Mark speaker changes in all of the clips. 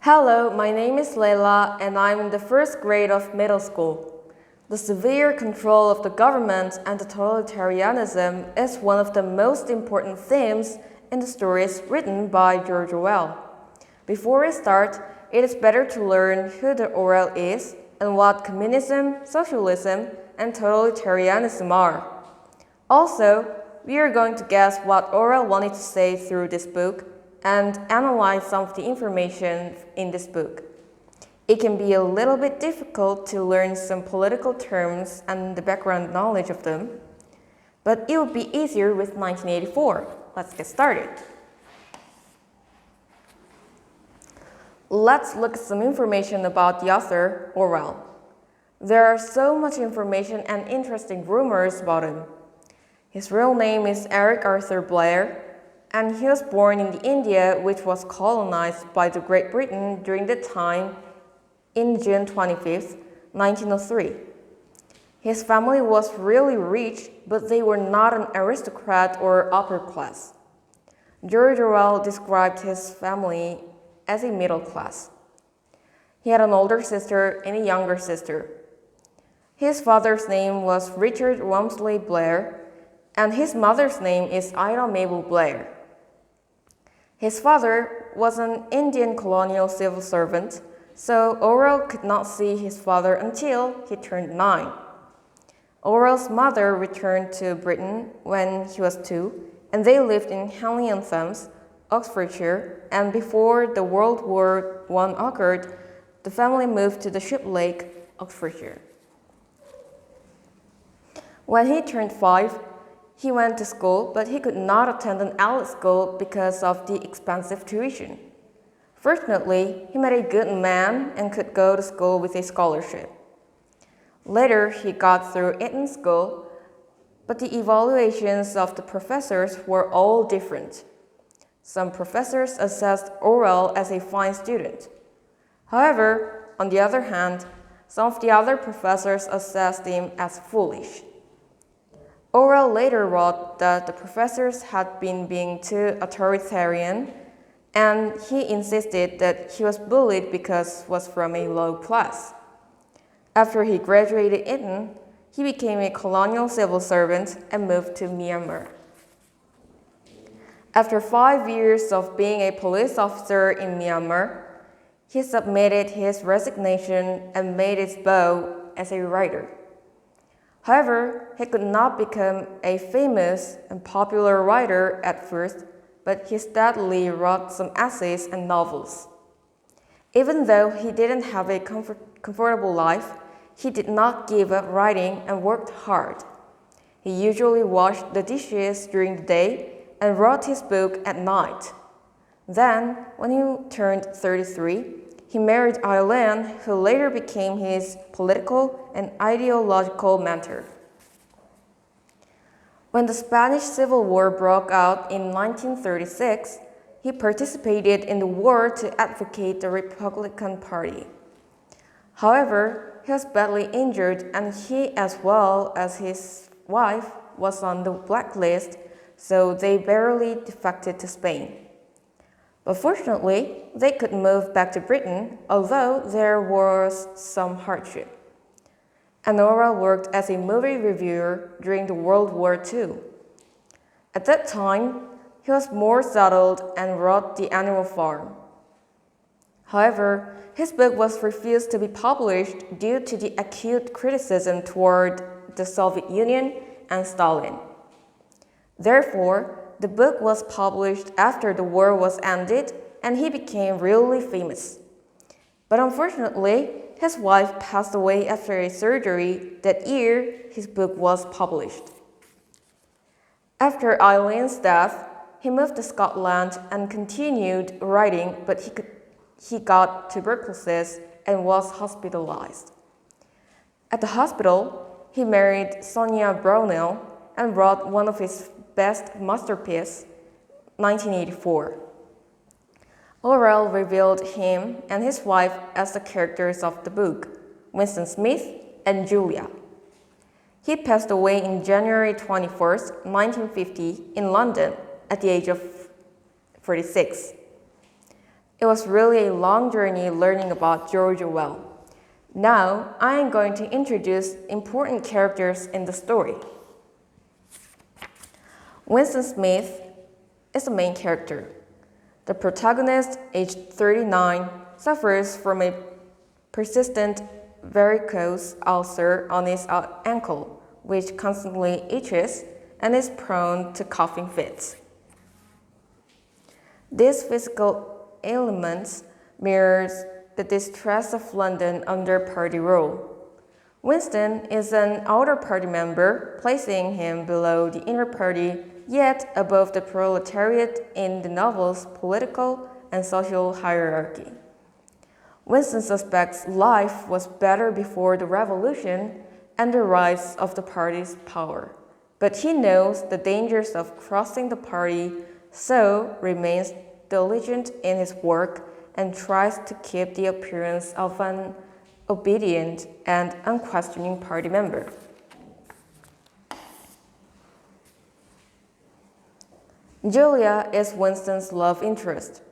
Speaker 1: Hello, my name is Leila and I'm in the first grade of middle school. The severe control of the government and totalitarianism is one of the most important themes in the stories written by George Orwell. Before we start, it is better to learn who the Orwell is and what communism, socialism, and totalitarianism are. Also, we are going to guess what Orwell wanted to say through this book and analyze some of the information in this book. It can be a little bit difficult to learn some political terms and the background knowledge of them, but it will be easier with 1984. Let's get started. Let's look at some information about the author, Orwell. There are so much information and interesting rumors about him. His real name is Eric Arthur Blair, and he was born in India, which was colonized by the Great Britain during the time in June 25, 1903. His family was really rich, but they were not an aristocrat or upper class. George Orwell described his family as a middle class. He had an older sister and a younger sister. His father's name was Richard Walmsley Blair, and his mother's name is Ida Mabel Blair. His father was an Indian colonial civil servant, so Orwell could not see his father until he turned 9. Orwell's mother returned to Britain when he was 2, and they lived in Henley-on-Thames, Oxfordshire, and before the World War I occurred, the family moved to the Ship Lake, Oxfordshire. When he turned 5, he went to school, but he could not attend an elite school because of the expensive tuition. Fortunately, he met a good man and could go to school with a scholarship. Later, he got through Eton School, but the evaluations of the professors were all different. Some professors assessed Orwell as a fine student. However, on the other hand, some of the other professors assessed him as foolish. Orwell later wrote that the professors had been being too authoritarian, and he insisted that he was bullied because he was from a low class. After he graduated Eton, he became a colonial civil servant and moved to Myanmar. After 5 years of being a police officer in Myanmar, he submitted his resignation and made his bow as a writer. However, he could not become a famous and popular writer at first, but he steadily wrote some essays and novels. Even though he didn't have a comfortable life, he did not give up writing and worked hard. He usually washed the dishes during the day and wrote his book at night. Then, when he turned 33, he married Eileen, who later became his political and ideological mentor. When the Spanish Civil War broke out in 1936, he participated in the war to advocate the Republican Party. However, he was badly injured, and he, as well as his wife, was on the blacklist, so they barely defected to Spain. But fortunately, they could move back to Britain, although there was some hardship. And Orwell worked as a movie reviewer during the World War II. At that time, he was more settled and wrote The Animal Farm. However, his book was refused to be published due to the acute criticism toward the Soviet Union and Stalin. Therefore, the book was published after the war was ended, and he became really famous. But unfortunately, his wife passed away after a surgery that year his book was published. After Eileen's death, he moved to Scotland and continued writing, but he got tuberculosis and was hospitalized. At the hospital, he married Sonia Brownell and wrote one of his best masterpiece, 1984. Orwell revealed him and his wife as the characters of the book, Winston Smith and Julia. He passed away on January 21, 1950, in London at the age of 46. It It was really a long journey learning about George Orwell. Now, I am going to introduce important characters in the story. Winston Smith is the main character. The protagonist, aged 39, suffers from a persistent varicose ulcer on his ankle, which constantly itches and is prone to coughing fits. These physical ailments mirrors the distress of London under party rule. Winston is an outer party member, placing him below the inner party, yet above the proletariat in the novel's political and social hierarchy. Winston suspects life was better before the revolution and the rise of the party's power, but he knows the dangers of crossing the party, so remains diligent in his work and tries to keep the appearance of an obedient and unquestioning party member. Julia is Winston's love interest.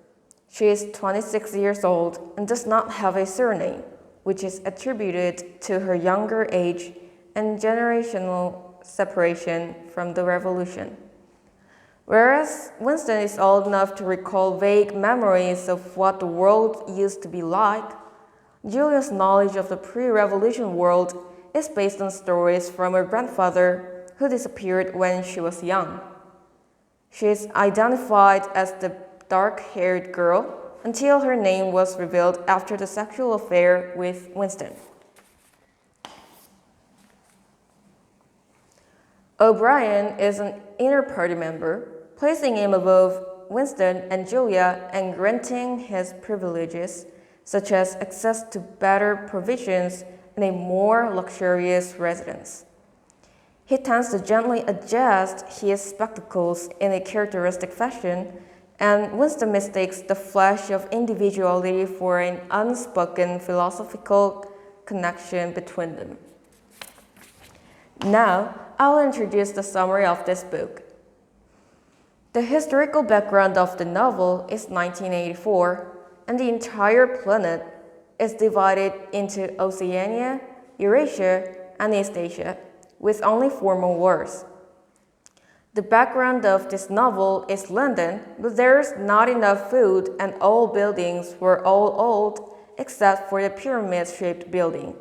Speaker 1: She is 26 years old and does not have a surname, which is attributed to her younger age and generational separation from the revolution. Whereas Winston is old enough to recall vague memories of what the world used to be like, Julia's knowledge of the pre-revolution world is based on stories from her grandfather who disappeared when she was young. She is identified as the dark-haired girl until her name was revealed after the sexual affair with Winston. O'Brien is an inner party member, placing him above Winston and Julia and granting his privileges, such as access to better provisions and a more luxurious residence. He tends to gently adjust his spectacles in a characteristic fashion, and Winston mistakes the flash of individuality for an unspoken philosophical connection between them. Now, I will introduce the summary of this book. The historical background of the novel is 1984, and the entire planet is divided into Oceania, Eurasia, and East Asia, with only formal wars. The background of this novel is London, but there's not enough food and all buildings were all old except for the pyramid-shaped building.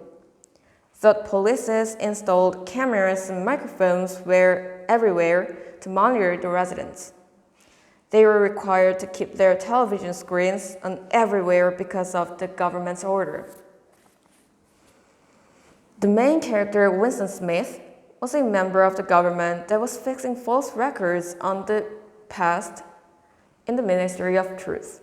Speaker 1: Thought polices installed cameras and microphones everywhere to monitor the residents. They were required to keep their television screens on everywhere because of the government's order. The main character, Winston Smith, was a member of the government that was fixing false records on the past in the Ministry of Truth.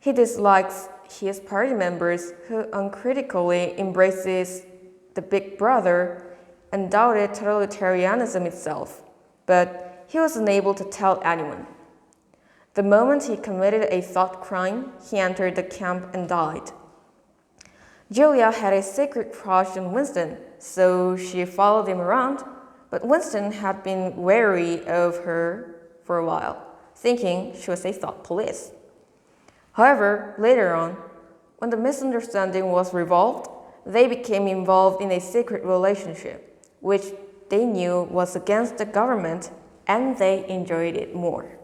Speaker 1: He dislikes his party members who uncritically embraces the Big Brother and doubted totalitarianism itself, but he was unable to tell anyone. The moment he committed a thought crime, he entered the camp and died. Julia had a secret crush on Winston, so she followed him around, but Winston had been wary of her for a while, thinking she was a thought police. However, later on, when the misunderstanding was resolved, they became involved in a secret relationship, which they knew was against the government, and they enjoyed it more.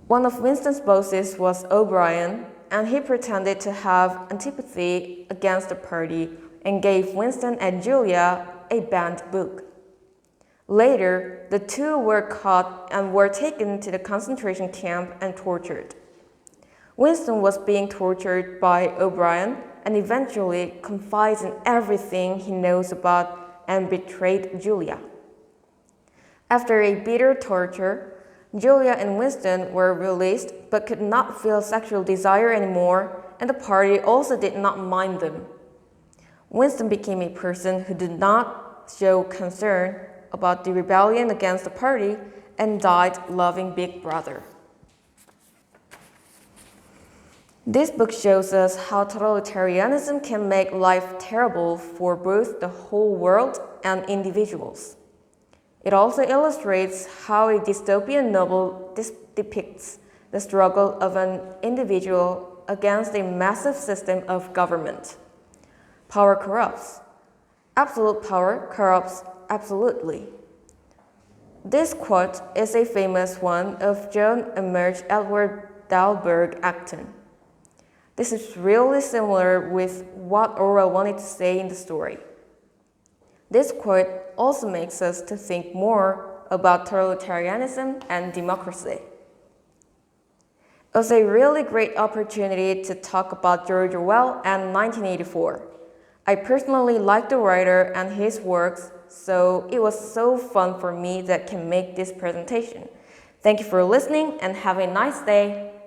Speaker 1: One of Winston's bosses was O'Brien, and he pretended to have antipathy against the party and gave Winston and Julia a banned book. Later, the two were caught and were taken to the concentration camp and tortured. Winston was being tortured by O'Brien and eventually confides in everything he knows about and betrayed Julia. After a bitter torture, Julia and Winston were released but could not feel sexual desire anymore, and the party also did not mind them. Winston became a person who did not show concern about the rebellion against the party and died loving Big Brother. This book shows us how totalitarianism can make life terrible for both the whole world and individuals. It also illustrates how a dystopian novel depicts the struggle of an individual against a massive system of government. Power corrupts. Absolute power corrupts absolutely. This quote is a famous one of John Emerge Edward Dalberg Acton. This is really similar with what Orwell wanted to say in the story. This quote also makes us to think more about totalitarianism and democracy. It was a really great opportunity to talk about George Orwell and 1984. I personally like the writer and his works, so it was so fun for me that can make this presentation. Thank you for listening and have a nice day.